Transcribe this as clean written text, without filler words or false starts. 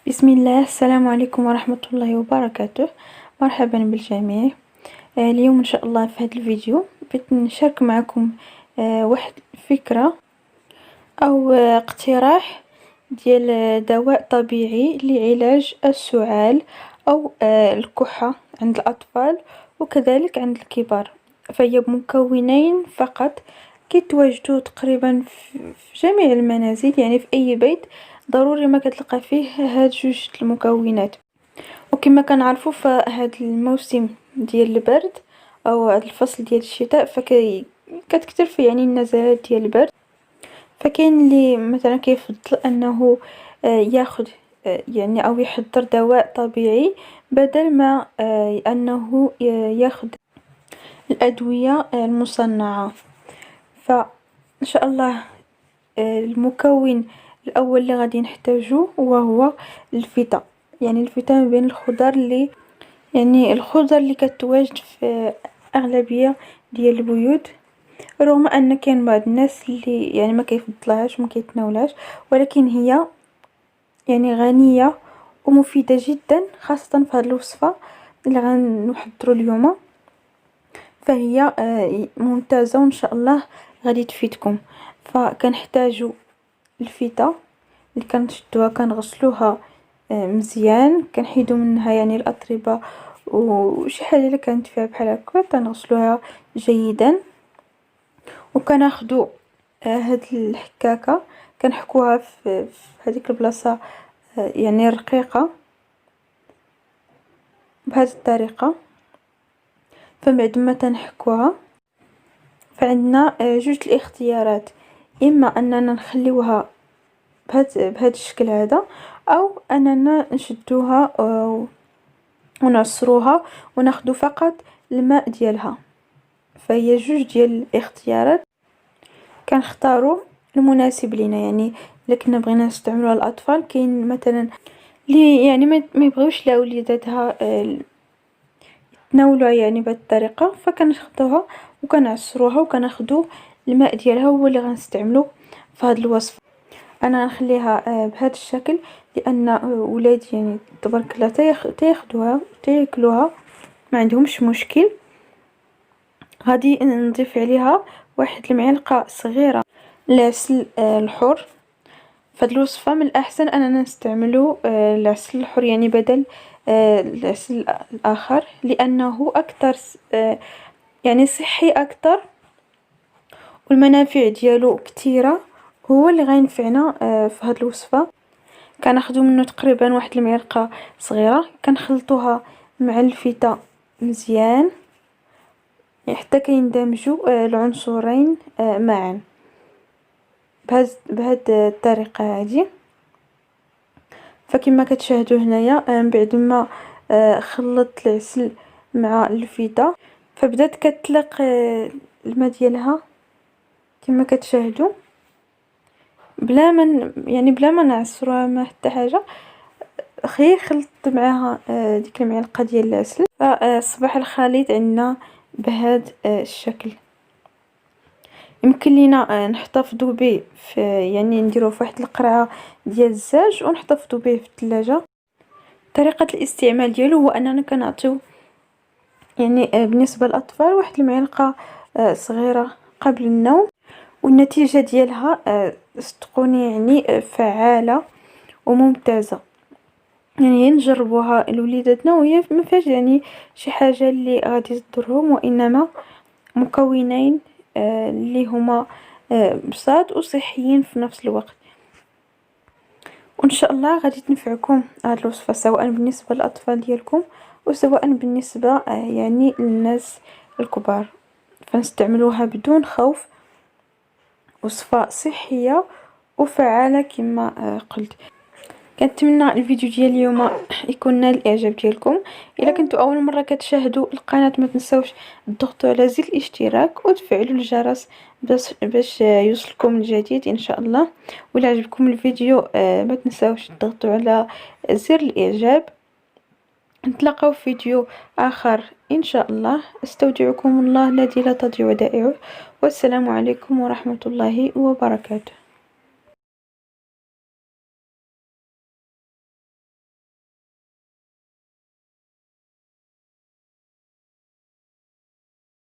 بسم الله، السلام عليكم ورحمة الله وبركاته. مرحبا بالجميع. اليوم إن شاء الله في هذا الفيديو نشارك معكم واحد فكرة أو اقتراح ديال دواء طبيعي لعلاج السعال أو الكحة عند الأطفال وكذلك عند الكبار. فهي بمكونين فقط كيتواجدوا تقريبا في جميع المنازل، يعني في أي بيت ضروري ما كتلقى فيه هاد جوج المكونات. وكما كنعرفوا فهاد الموسم ديال البرد او هاد الفصل ديال الشتاء كتكثر فيه يعني النزلات ديال البرد. فكاين اللي مثلا كيفضل انه ياخذ يعني او يحضر دواء طبيعي بدل ما انه ياخذ الادويه المصنعه. فان شاء الله المكون الاول اللي غادي نحتاجو وهو الفيتا. يعني الفيتا من بين الخضر اللي كتواجد في اغلبيه ديال البيوت، رغم ان كاين بعض الناس اللي يعني ما كيفضلهاش وما كيتناولهاش، ولكن هي يعني غنيه ومفيده جدا، خاصه في هذه الوصفه اللي غنحضروا اليوم. فهي ممتازه وان شاء الله غادي تفيدكم. فكنحتاجوا الفيتا اللي كنشدوها كنغسلوها مزيان، كنحيدو منها يعني الاتربه وشي حاجه اللي كانت فيها بحال هكا، كنغسلوها جيدا. وكناخدو هاد الحكاكه كنحكوها في هذيك البلاصه يعني رقيقه بهذه الطريقه. فبعد ما تنحكوها فعندنا جوج الاختيارات: اما اننا نخليوها بهذا الشكل هذا، او اننا نشدوها ونعصروها وناخدو فقط الماء ديالها. فهي جوج ديال الاختيارات كنختاروا المناسب لينا. يعني الا كنا بغينا نستعملوها للاطفال، كاين مثلا اللي يعني ما يبغيوش لا وليداتها يتناولوها يعني بهذه الطريقه، فكناخدوها وكنعصروها وكناخدو الماء ديالها هو اللي غنستعملو في هذه الوصفه. انا نخليها بهذا الشكل لان ولادي يعني تبارك الله تاخدوها تاكلوها ما عندهمش مشكل. غادي نضيف عليها واحد المعلقه صغيره العسل الحر. فهاد الوصفه من الاحسن اننا نستعملو العسل الحر يعني بدل العسل الاخر، لانه اكثر يعني صحي اكثر والمنافع ديالو كثيره. هو اللي غينفعنا في هاد الوصفه. كناخدو منه تقريبا واحد المعلقه صغيره، كنخلطوها مع الفيتا مزيان حتى كيندمجوا العنصرين معا بهاد الطريقه هذه. فكما كتشاهدوا هنايا من بعد ما خلطت العسل مع الفيتا فبدات كتطلق الماء ديالها كما كتشاهدوا، بلا ما نعصروها ما حتى حاجه، خير خلطت معاها ديك المعلقه ديال العسل. فاصبح الخليط عندنا بهذا الشكل. يمكن لينا نحتفظوا به في يعني نديروه في واحد القرعه ديال الزاج ونحتفظوا به في الثلاجه. طريقه الاستعمال ديالو هو اننا كنعطيو يعني بالنسبه للاطفال واحد المعلقه صغيره قبل النوم، والنتيجه ديالها صدقوني يعني فعاله وممتازه. يعني نجربوها لوليداتنا وهي ما فيهاش يعني شي حاجه اللي غادي تضرهم، وانما مكونين اللي هما بساط وصحيين في نفس الوقت. وان شاء الله غادي تنفعكم هذه الوصفه سواء بالنسبه للاطفال ديالكم وسواء بالنسبه يعني للناس الكبار. فنستعملوها بدون خوف، وصفه صحيه وفعاله كما قلت. كنتمنى الفيديو ديال اليوم يكون نال الاعجاب ديالكم. الا كنتوا اول مره كتشاهدوا القناه ما تنساوش تضغطوا على زر الاشتراك وتفعلوا الجرس باش يوصلكم الجديد ان شاء الله. ولا عجبكم الفيديو ما تنساوش تضغطوا على زر الاعجاب. نتلاقاو في فيديو اخر ان شاء الله. استودعكم الله الذي لا تضيع ودائعه، والسلام عليكم ورحمه الله وبركاته.